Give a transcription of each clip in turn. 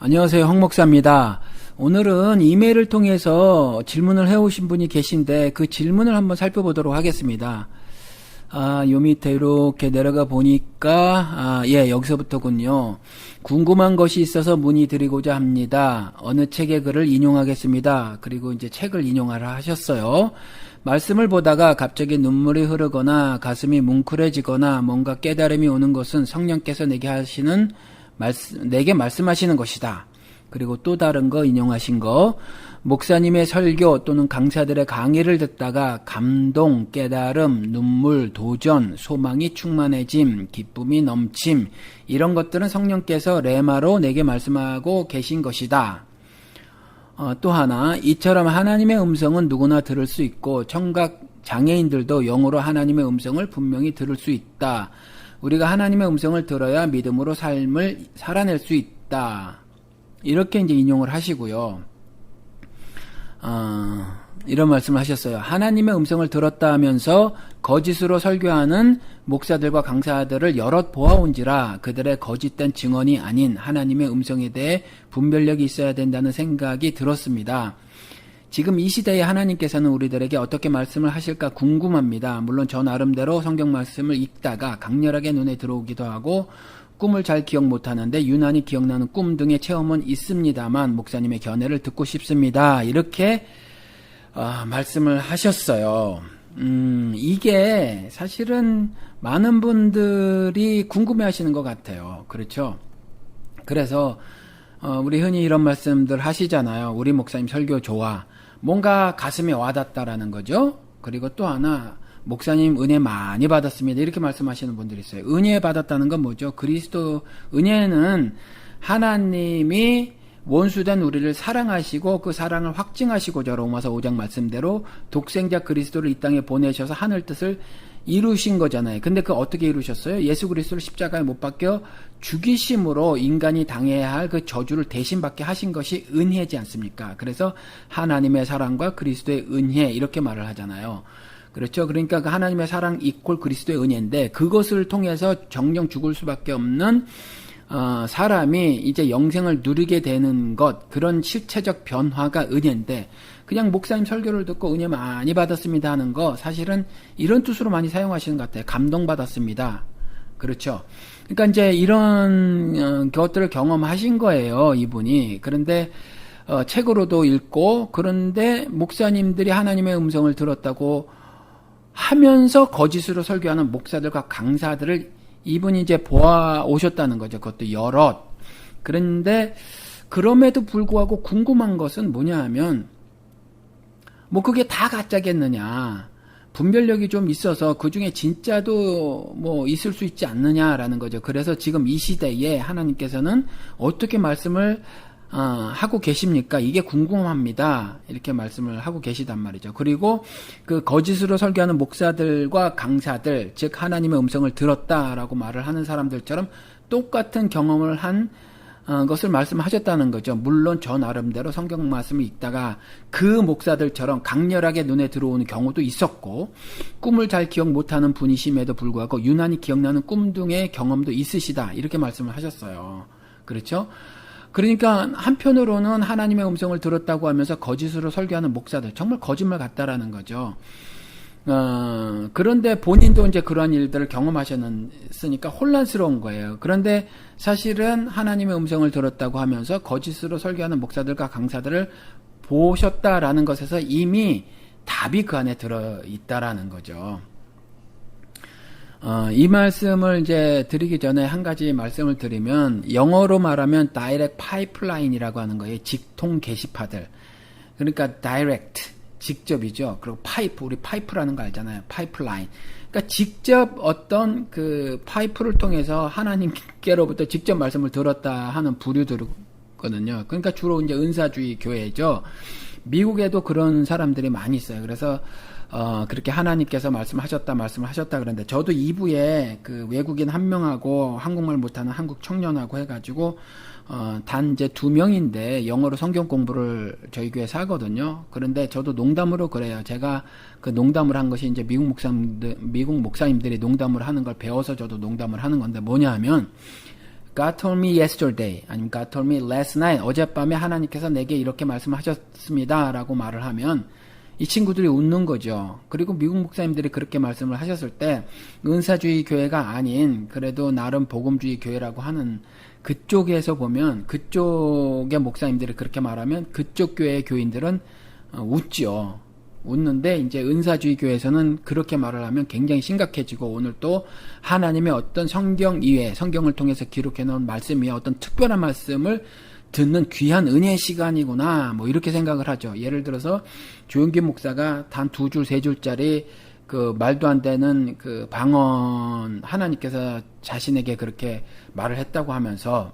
안녕하세요. 황 목사입니다. 오늘은 이메일을 통해서 질문을 해오신 분이 계신데 그 질문을 한번 살펴보도록 하겠습니다. 요 밑에 이렇게 내려가 보니까 여기서부터군요. 궁금한 것이 있어서 문의드리고자 합니다. 어느 책의 글을 인용하겠습니다. 그리고 이제 책을 인용하라 하셨어요. 말씀을 보다가 갑자기 눈물이 흐르거나 가슴이 뭉클해지거나 뭔가 깨달음이 오는 것은 성령께서 내게 말씀하시는 것이다. 그리고 또 다른 거 인용하신 거, 목사님의 설교 또는 강사들의 강의를 듣다가 감동, 깨달음, 눈물, 도전, 소망이 충만해짐, 기쁨이 넘침, 이런 것들은 성령께서 레마로 내게 말씀하고 계신 것이다. 또 하나, 이처럼 하나님의 음성은 누구나 들을 수 있고 청각 장애인들도 영어로 하나님의 음성을 분명히 들을 수 있다. 우리가 하나님의 음성을 들어야 믿음으로 삶을 살아낼 수 있다. 이렇게 이제 인용을 하시고요. 이런 말씀을 하셨어요. 하나님의 음성을 들었다 하면서 거짓으로 설교하는 목사들과 강사들을 여럿 보아온지라 그들의 거짓된 증언이 아닌 하나님의 음성에 대해 분별력이 있어야 된다는 생각이 들었습니다. 지금 이 시대에 하나님께서는 우리들에게 어떻게 말씀을 하실까 궁금합니다. 물론 저 나름대로 성경 말씀을 읽다가 강렬하게 눈에 들어오기도 하고 꿈을 잘 기억 못하는데 유난히 기억나는 꿈 등의 체험은 있습니다만 목사님의 견해를 듣고 싶습니다. 이렇게 말씀을 하셨어요. 이게 사실은 많은 분들이 궁금해하시는 것 같아요. 그렇죠? 그래서 우리 흔히 이런 말씀들 하시잖아요. 우리 목사님 설교 좋아. 뭔가 가슴에 와닿다라는 거죠. 그리고 또 하나, 목사님 은혜 많이 받았습니다. 이렇게 말씀하시는 분들이 있어요. 은혜 받았다는 건 뭐죠? 은혜는 하나님이 원수된 우리를 사랑하시고 그 사랑을 확증하시고자 로마서 5장 말씀대로 독생자 그리스도를 이 땅에 보내셔서 하늘 뜻을 이루신 거잖아요. 근데 그 어떻게 이루셨어요? 예수 그리스도를 십자가에 못 박혀 죽이심으로 인간이 당해야 할 그 저주를 대신 받게 하신 것이 은혜지 않습니까? 그래서 하나님의 사랑과 그리스도의 은혜 이렇게 말을 하잖아요. 그렇죠? 그러니까 그 하나님의 사랑 이퀄 그리스도의 은혜인데 그것을 통해서 정령 죽을 수밖에 없는 사람이 이제 영생을 누리게 되는 것, 그런 실체적 변화가 은혜인데 그냥 목사님 설교를 듣고 은혜 많이 받았습니다 하는 거 사실은 이런 뜻으로 많이 사용하시는 것 같아요. 감동받았습니다. 그렇죠? 그러니까 이제 이런 것들을 경험하신 거예요, 이분이. 그런데 책으로도 읽고 그런데 목사님들이 하나님의 음성을 들었다고 하면서 거짓으로 설교하는 목사들과 강사들을 이분이 이제 보아 오셨다는 거죠. 그것도 여럿. 그런데 그럼에도 불구하고 궁금한 것은 뭐냐 하면 뭐 그게 다 가짜겠느냐. 분별력이 좀 있어서 그 중에 진짜도 뭐 있을 수 있지 않느냐라는 거죠. 그래서 지금 이 시대에 하나님께서는 어떻게 말씀을 하고 계십니까? 이게 궁금합니다. 이렇게 말씀을 하고 계시단 말이죠. 그리고 그 거짓으로 설교하는 목사들과 강사들, 즉 하나님의 음성을 들었다라고 말을 하는 사람들처럼 똑같은 경험을 한 것을 말씀하셨다는 거죠. 물론 저 나름대로 성경 말씀을 읽다가 그 목사들처럼 강렬하게 눈에 들어오는 경우도 있었고 꿈을 잘 기억 못하는 분이심에도 불구하고 유난히 기억나는 꿈 등의 경험도 있으시다. 이렇게 말씀을 하셨어요. 그렇죠? 그러니까 한편으로는 하나님의 음성을 들었다고 하면서 거짓으로 설교하는 목사들 정말 거짓말 같다라는 거죠. 그런데 본인도 이제 그러한 일들을 경험하셨으니까 혼란스러운 거예요. 그런데 사실은 하나님의 음성을 들었다고 하면서 거짓으로 설교하는 목사들과 강사들을 보셨다라는 것에서 이미 답이 그 안에 들어있다라는 거죠. 이 말씀을 이제 드리기 전에 한 가지 말씀을 드리면 영어로 말하면 direct pipeline이라고 하는 거예요. 직통 게시파들. 그러니까 direct 직접이죠. 그리고 파이프, 우리 파이프라는 거 알잖아요. 파이프라인. 그러니까 직접 어떤 그 파이프를 통해서 하나님께로부터 직접 말씀을 들었다 하는 부류들이거든요. 그러니까 주로 이제 은사주의 교회죠. 미국에도 그런 사람들이 많이 있어요. 그래서 그렇게 하나님께서 말씀하셨다 그러는데 저도 2부에 그 외국인 한 명하고 한국말 못하는 한국 청년하고 해가지고 단 이제 2명인데 영어로 성경 공부를 저희 교회에서 하거든요. 그런데 저도 농담으로 그래요. 제가 그 농담을 한 것이 이제 미국 목사님들이 농담을 하는 걸 배워서 저도 농담을 하는 건데 뭐냐 하면 God told me yesterday, 아니면 God told me last night, 어젯밤에 하나님께서 내게 이렇게 말씀하셨습니다 라고 말을 하면 이 친구들이 웃는 거죠. 그리고 미국 목사님들이 그렇게 말씀을 하셨을 때 은사주의 교회가 아닌 그래도 나름 복음주의 교회라고 하는 그쪽에서 보면, 그쪽의 목사님들이 그렇게 말하면 그쪽 교회의 교인들은 웃죠. 웃는데 이제 은사주의 교회에서는 그렇게 말을 하면 굉장히 심각해지고, 오늘 또 하나님의 어떤 성경 이외에, 성경을 통해서 기록해 놓은 말씀 이외에 어떤 특별한 말씀을 듣는 귀한 은혜의 시간이구나, 뭐 이렇게 생각을 하죠. 예를 들어서 조용기 목사가 단 2줄 3줄짜리 그 말도 안 되는 그 방언, 하나님께서 자신에게 그렇게 말을 했다고 하면서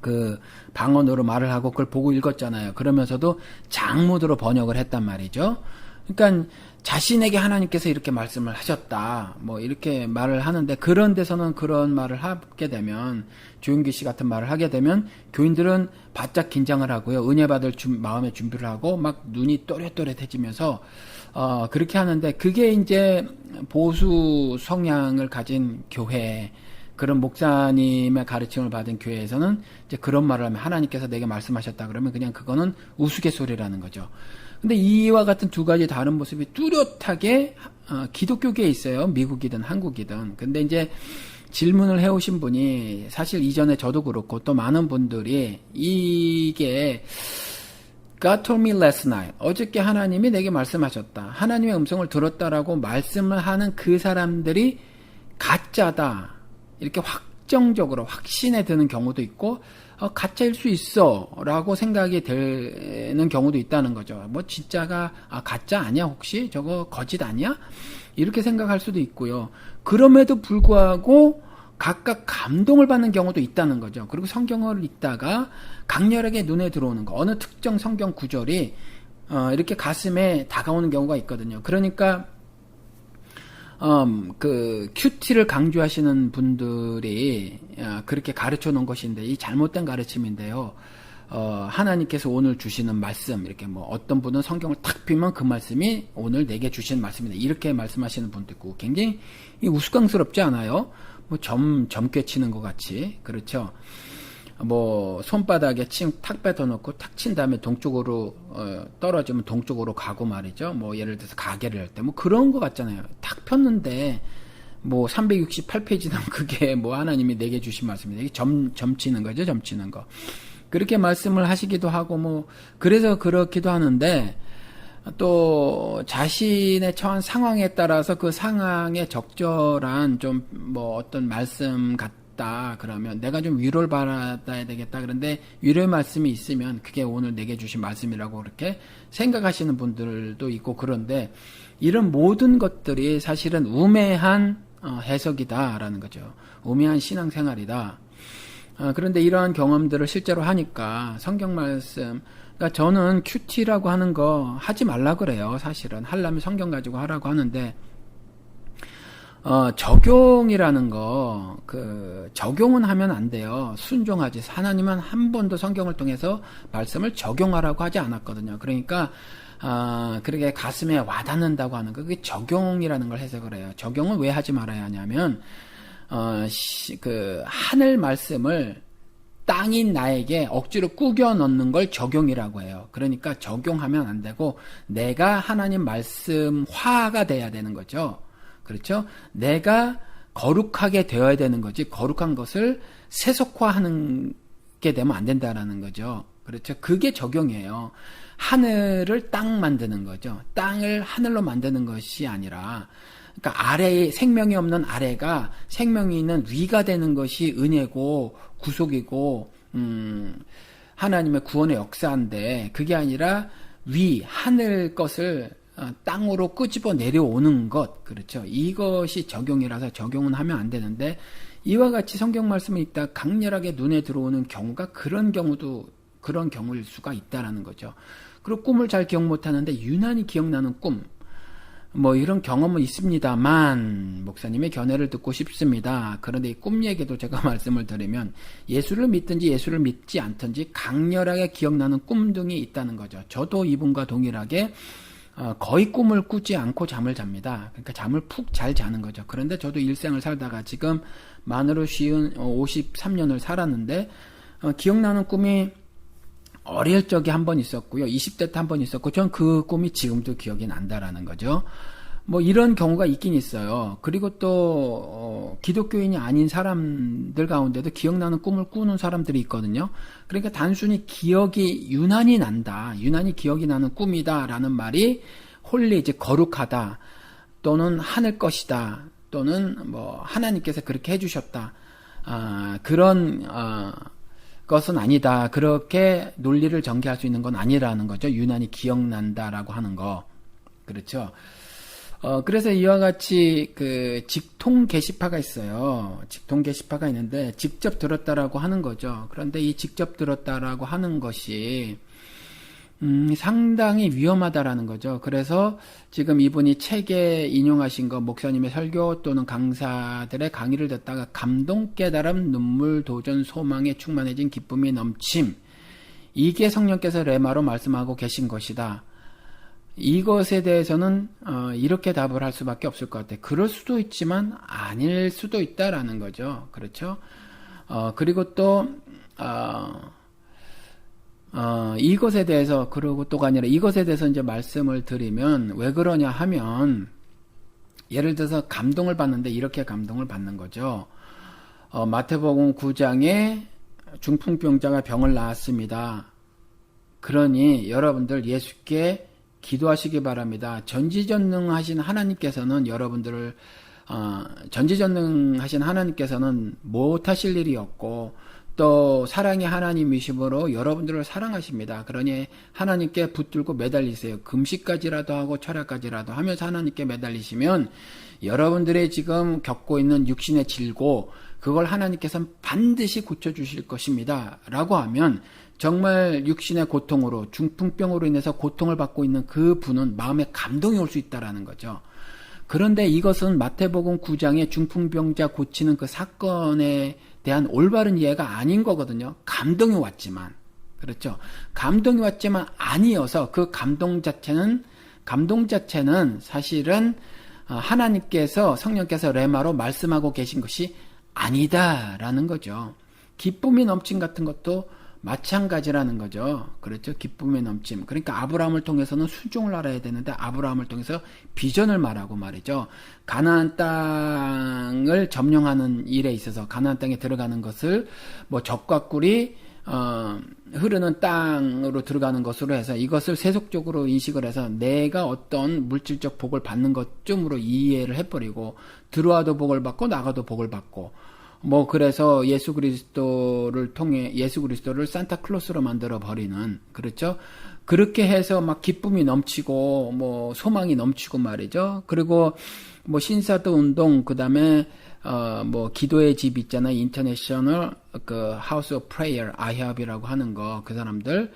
그 방언으로 말을 하고 그걸 보고 읽었잖아요. 그러면서도 장문으로 번역을 했단 말이죠. 그러니까 자신에게 하나님께서 이렇게 말씀을 하셨다, 뭐 이렇게 말을 하는데, 그런 데서는 그런 말을 하게 되면, 조윤기 씨 같은 말을 하게 되면 교인들은 바짝 긴장을 하고요, 은혜 받을 마음의 준비를 하고 막 눈이 또렷또렷해지면서 그렇게 하는데, 그게 이제 보수 성향을 가진 교회, 그런 목사님의 가르침을 받은 교회에서는 이제 그런 말을 하면, 하나님께서 내게 말씀하셨다 그러면 그냥 그거는 우스갯소리라는 거죠. 근데 이와 같은 두 가지 다른 모습이 뚜렷하게 기독교계에 있어요. 미국이든 한국이든. 근데 이제 질문을 해오신 분이, 사실 이전에 저도 그렇고 또 많은 분들이 이게 God told me last night, 어저께 하나님이 내게 말씀하셨다, 하나님의 음성을 들었다라고 말씀을 하는 그 사람들이 가짜다, 이렇게 확정적으로 확신에 드는 경우도 있고, 가짜일 수 있어 라고 생각이 되는 경우도 있다는 거죠. 뭐 진짜가 가짜 아니야, 혹시 저거 거짓 아니야, 이렇게 생각할 수도 있고요. 그럼에도 불구하고 각각 감동을 받는 경우도 있다는 거죠. 그리고 성경을 읽다가 강렬하게 눈에 들어오는 거, 어느 특정 성경 구절이 이렇게 가슴에 다가오는 경우가 있거든요. 그러니까 그 큐티를 강조하시는 분들이 그렇게 가르쳐 놓은 것인데, 이 잘못된 가르침인데요. 하나님께서 오늘 주시는 말씀, 이렇게 뭐 어떤 분은 성경을 탁 펴면 그 말씀이 오늘 내게 주신 말씀이다, 이렇게 말씀하시는 분도 있고, 굉장히 우스꽝스럽지 않아요? 뭐 점괘 치는 것 같이, 그렇죠? 뭐 손바닥에 탁 뱉어 놓고 탁 친 다음에 동쪽으로 떨어지면 동쪽으로 가고 말이죠. 뭐 예를 들어서 가게를 할 때 뭐 그런 거 같잖아요. 탁 폈는데 뭐 368페이지는 그게 뭐 하나님이 내게 주신 말씀이다, 이게 점 치는 거죠. 점 치는 거. 그렇게 말씀을 하시기도 하고, 뭐 그래서 그렇기도 하는데, 또 자신의 처한 상황에 따라서 그 상황에 적절한 좀 뭐 어떤 말씀 같다 그러면 내가 좀 위로를 받아야 되겠다, 그런데 위로의 말씀이 있으면 그게 오늘 내게 주신 말씀이라고 그렇게 생각하시는 분들도 있고, 그런데 이런 모든 것들이 사실은 우매한 해석이다라는 거죠. 우매한 신앙생활이다. 그런데 이러한 경험들을 실제로 하니까 성경 말씀, 그러니까 저는 큐티라고 하는 거 하지 말라 그래요. 사실은 하려면 성경 가지고 하라고 하는데, 적용이라는 거, 적용은 하면 안 돼요. 순종하지. 하나님은 한 번도 성경을 통해서 말씀을 적용하라고 하지 않았거든요. 그러니까 그렇게 가슴에 와닿는다고 하는 거, 그게 적용이라는 걸 해석을 해요. 적용은 왜 하지 말아야 하냐면, 하늘 말씀을 땅인 나에게 억지로 꾸겨 넣는 걸 적용이라고 해요. 그러니까 적용하면 안 되고 내가 하나님 말씀화가 돼야 되는 거죠. 그렇죠? 내가 거룩하게 되어야 되는 거지, 거룩한 것을 세속화하는 게 되면 안 된다라는 거죠. 그렇죠? 그게 적용이에요. 하늘을 땅 만드는 거죠. 땅을 하늘로 만드는 것이 아니라, 그러니까 아래에 생명이 없는 아래가 생명이 있는 위가 되는 것이 은혜고 구속이고 하나님의 구원의 역사인데, 그게 아니라 위 하늘 것을 땅으로 끄집어 내려오는 것, 그렇죠? 이것이 적용이라서 적용은 하면 안 되는데, 이와 같이 성경 말씀을 읽다 강렬하게 눈에 들어오는 경우가 그런 경우일 수가 있다라는 거죠. 그리고 꿈을 잘 기억 못하는데 유난히 기억나는 꿈, 뭐 이런 경험은 있습니다만 목사님의 견해를 듣고 싶습니다. 그런데 이 꿈 얘기도 제가 말씀을 드리면, 예수를 믿든지 예수를 믿지 않든지 강렬하게 기억나는 꿈 등이 있다는 거죠. 저도 이분과 동일하게 거의 꿈을 꾸지 않고 잠을 잡니다. 그러니까 잠을 푹 잘 자는 거죠. 그런데 저도 일생을 살다가 지금 만으로 쉬운 53년을 살았는데 기억나는 꿈이 어릴 적에 한 번 있었고요. 20대 때 한 번 있었고 전 그 꿈이 지금도 기억이 난다라는 거죠. 뭐 이런 경우가 있긴 있어요. 그리고 또 기독교인이 아닌 사람들 가운데도 기억나는 꿈을 꾸는 사람들이 있거든요. 그러니까 단순히 기억이 유난히 난다, 유난히 기억이 나는 꿈이다라는 말이 홀리 이제 거룩하다, 또는 하늘 것이다, 또는 뭐 하나님께서 그렇게 해주셨다, 그런 것은 아니다. 그렇게 논리를 전개할 수 있는 건 아니라는 거죠. 유난히 기억난다라고 하는 거. 그렇죠. 그래서 이와 같이 그 직통 게시파가 있어요. 직통 게시파가 있는데 직접 들었다라고 하는 거죠. 그런데 이 직접 들었다라고 하는 것이 상당히 위험하다라는 거죠. 그래서 지금 이분이 책에 인용하신 거, 목사님의 설교 또는 강사들의 강의를 듣다가 감동, 깨달음, 눈물, 도전, 소망에 충만해진 기쁨이 넘침, 이게 성령께서 레마로 말씀하고 계신 것이다. 이것에 대해서는 이렇게 답을 할 수밖에 없을 것 같아요. 그럴 수도 있지만 아닐 수도 있다라는 거죠. 그렇죠? 그리고 또 이것에 대해서, 그러고 또가 아니라 이것에 대해서 이제 말씀을 드리면 왜 그러냐 하면, 예를 들어서 감동을 받는데 이렇게 감동을 받는 거죠. 마태복음 9장에 중풍병자가 병을 낳았습니다. 그러니 여러분들 예수께 기도하시기 바랍니다. 전지전능하신 하나님께서는 여러분들을 전지전능하신 하나님께서는 못하실 일이 없고, 또 사랑의 하나님이심으로 여러분들을 사랑하십니다. 그러니 하나님께 붙들고 매달리세요. 금식까지라도 하고 철야까지라도 하면서 하나님께 매달리시면 여러분들의 지금 겪고 있는 육신의 질고, 그걸 하나님께서 반드시 고쳐주실 것입니다 라고 하면, 정말 육신의 고통으로, 중풍병으로 인해서 고통을 받고 있는 그 분은 마음에 감동이 올 수 있다라는 거죠. 그런데 이것은 마태복음 9장의 중풍병자 고치는 그 사건에 대한 올바른 이해가 아닌 거거든요. 감동이 왔지만, 그렇죠. 감동이 왔지만 아니어서 그 감동 자체는 사실은 하나님께서, 성령께서 레마로 말씀하고 계신 것이 아니다라는 거죠. 기쁨이 넘친 같은 것도 마찬가지라는 거죠. 그렇죠. 기쁨의 넘침. 그러니까 아브라함을 통해서는 순종을 알아야 되는데 아브라함을 통해서 비전을 말하고 말이죠. 가나안 땅을 점령하는 일에 있어서 가나안 땅에 들어가는 것을 뭐 적과 꿀이 흐르는 땅으로 들어가는 것으로 해서 이것을 세속적으로 인식을 해서 내가 어떤 물질적 복을 받는 것쯤으로 이해를 해버리고, 들어와도 복을 받고 나가도 복을 받고, 뭐 그래서 예수 그리스도를 통해 예수 그리스도를 산타클로스로 만들어 버리는, 그렇죠? 그렇게 해서 막 기쁨이 넘치고 뭐 소망이 넘치고 말이죠. 그리고 뭐 신사도 운동, 그다음에 뭐 기도의 집 있잖아요. 인터내셔널 그 하우스 오브 프레이어, IHOP이라고 하는 거, 그 사람들,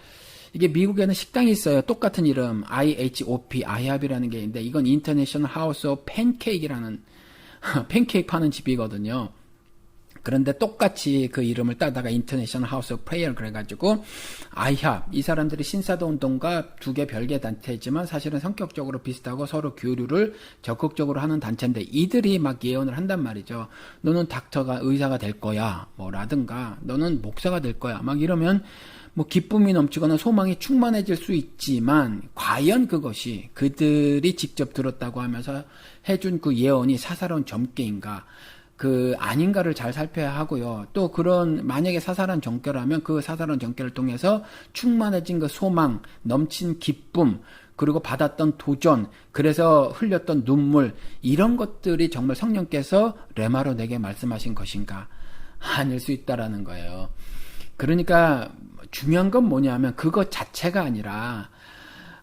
이게 미국에는 식당이 있어요. 똑같은 이름 IHOP, IHOP이라는 게 있는데 이건 인터내셔널 하우스 오브 팬케이크라는 팬케이크 파는 집이거든요. 그런데 똑같이 그 이름을 따다가 인터내셔널 하우스 오브 프레이어 그래가지고 IHOP, 이 사람들이 신사도 운동과 두 개 별개 단체지만 사실은 성격적으로 비슷하고 서로 교류를 적극적으로 하는 단체인데, 이들이 막 예언을 한단 말이죠. 너는 닥터가 의사가 될 거야, 뭐라든가 너는 목사가 될 거야, 막 이러면 뭐 기쁨이 넘치거나 소망이 충만해질 수 있지만, 과연 그것이 그들이 직접 들었다고 하면서 해준 그 예언이 사사로운 점괘인가, 그 아닌가를 잘 살펴야 하고요. 또 그런, 만약에 사사로운 점괘라면 그 사사로운 점괘를 통해서 충만해진 그 소망, 넘친 기쁨, 그리고 받았던 도전, 그래서 흘렸던 눈물, 이런 것들이 정말 성령께서 레마로 내게 말씀하신 것인가? 아닐 수 있다라는 거예요. 그러니까 중요한 건 뭐냐면 그것 자체가 아니라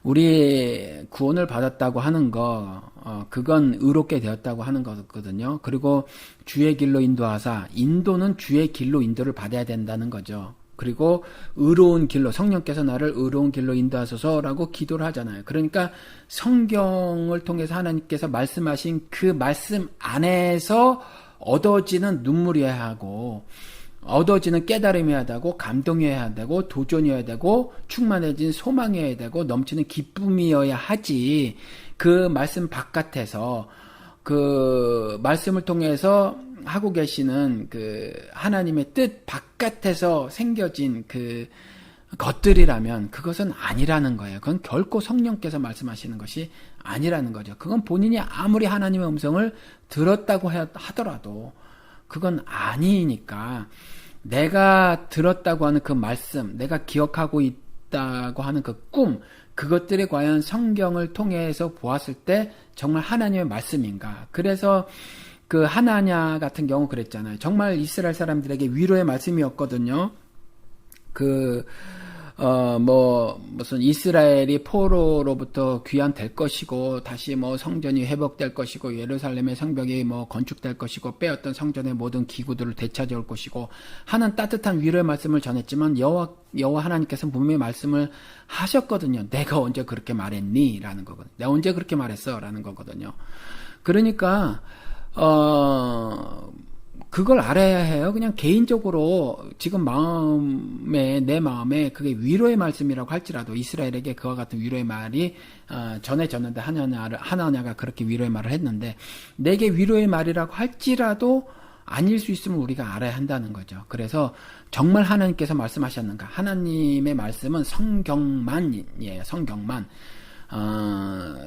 우리 구원을 받았다고 하는 거, 그건 의롭게 되었다고 하는 거거든요. 그리고 주의 길로 인도하사, 인도는 주의 길로 인도를 받아야 된다는 거죠. 그리고 의로운 길로, 성령께서 나를 의로운 길로 인도하소서라고 기도를 하잖아요. 그러니까 성경을 통해서 하나님께서 말씀하신 그 말씀 안에서 얻어지는 눈물이어야 하고, 얻어지는 깨달음이어야 되고, 감동이어야 되고, 도전이어야 되고, 충만해진 소망이어야 되고, 넘치는 기쁨이어야 하지. 그 말씀 바깥에서, 그 말씀을 통해서 하고 계시는 그 하나님의 뜻 바깥에서 생겨진 그 것들이라면 그것은 아니라는 거예요. 그건 결코 성령께서 말씀하시는 것이 아니라는 거죠. 그건 본인이 아무리 하나님의 음성을 들었다고 하더라도 그건 아니니까, 내가 들었다고 하는 그 말씀, 내가 기억하고 있다고 하는 그 꿈, 그것들이 과연 성경을 통해서 보았을 때 정말 하나님의 말씀인가. 그래서 그 하나냐 같은 경우 그랬잖아요. 정말 이스라엘 사람들에게 위로의 말씀이었거든요. 무슨 이스라엘이 포로로부터 귀환될 것이고, 다시 성전이 회복될 것이고, 예루살렘의 성벽이 건축될 것이고, 빼었던 성전의 모든 기구들을 되찾아올 것이고 하는 따뜻한 위로의 말씀을 전했지만, 여호와 하나님께서는 분명히 말씀을 하셨거든요. 내가 언제 그렇게 말했니? 라는 거거든요. 내가 언제 그렇게 말했어? 라는 거거든요. 그러니까 그걸 알아야 해요. 그냥 개인적으로 지금 내 마음에 그게 위로의 말씀이라고 할지라도, 이스라엘에게 그와 같은 위로의 말이 전해졌는데, 하나냐가 그렇게 위로의 말을 했는데, 내게 위로의 말이라고 할지라도 아닐 수 있으면 우리가 알아야 한다는 거죠. 그래서 정말 하나님께서 말씀하셨는가? 하나님의 말씀은 성경만이에요. 성경만.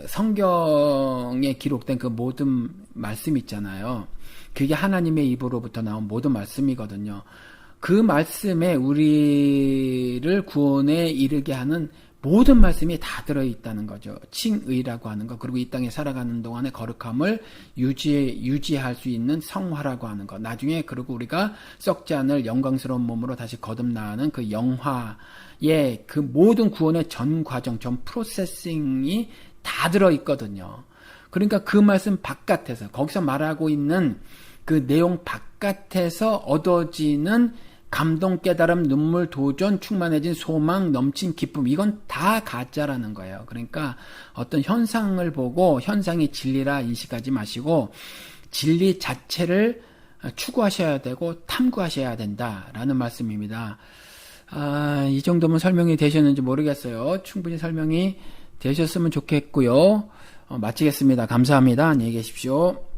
성경에 기록된 그 모든 말씀 있잖아요. 그게 하나님의 입으로부터 나온 모든 말씀이거든요. 그 말씀에 우리를 구원에 이르게 하는 모든 말씀이 다 들어있다는 거죠. 칭의라고 하는 거, 그리고 이 땅에 살아가는 동안의 거룩함을 유지할 수 있는 성화라고 하는 거, 나중에 그리고 우리가 썩지 않을 영광스러운 몸으로 다시 거듭나는 그 영화의 그 모든 구원의 전 과정, 전 프로세싱이 다 들어있거든요. 그러니까 그 말씀 바깥에서, 거기서 말하고 있는 그 내용 바깥에서 얻어지는 감동, 깨달음, 눈물, 도전, 충만해진 소망, 넘친 기쁨, 이건 다 가짜라는 거예요. 그러니까 어떤 현상을 보고 현상이 진리라 인식하지 마시고, 진리 자체를 추구하셔야 되고 탐구하셔야 된다라는 말씀입니다. 이 정도면 설명이 되셨는지 모르겠어요. 충분히 설명이 되셨으면 좋겠고요. 마치겠습니다. 감사합니다. 안녕히 계십시오.